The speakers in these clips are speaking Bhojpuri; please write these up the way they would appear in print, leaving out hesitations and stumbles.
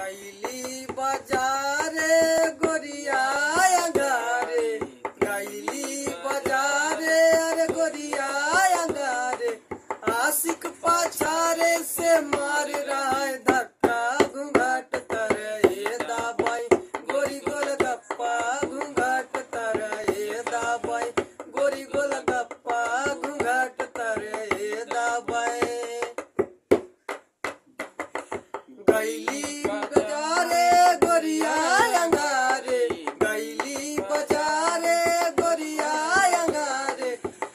गैली बाजारे गोरिया अंगारे, गैली बाजारे अरे गोरिया अंगारे, आशिक पाछारे से मार रहा है धक्का घूंघट करे दाबाई, गोरी गोल गप्पा घूंघट करे दाबाई, गोरी गोल गप्पा घूंघट करे दाबाई। गैली बाजारे गोरिया अंगारे, गैली बाजारे गोरिया अंगारे,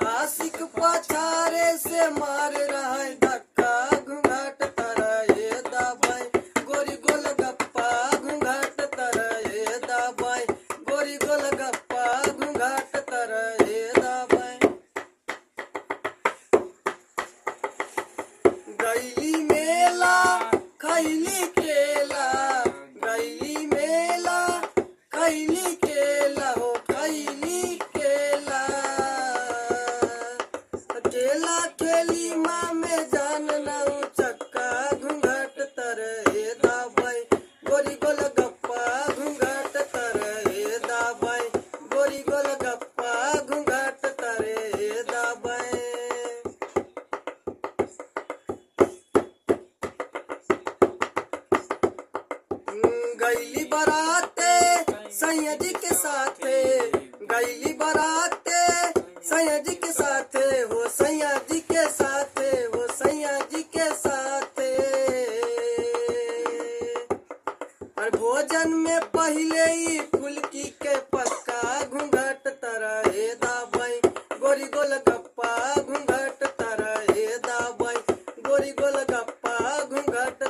आशिक पाछारे से मार रहा है धक्का घूंघट तरये दाबाई, गोरी गोल गप्पा घूंघट तरये दाबाई, गोरी गोल गप्पा घूंघट तरये दाबाई। गैली मेला खैली केला, गैली मेला खैली केला हो खैली केला, केला खेली माँ में जान नाऊ चक्का घूंघट तरये दाबाई, गोरी गोल गप्पा घूंघट तरये दाबाई, गोरी गोल गप्पा घूंघट तरये दाबाई। गैली बराते सैया जी के साथे, गैली बराते सैया जी के साथे हो सैया जी के साथे हो सैया जी के साथे, और भोजन में पहले ही फुलकी के पक्का घूंघट तरये दाबाई, गोरी गोल गप्पा घूंघट तरये दाबाई, गोरी गोल गप्पा घूंघट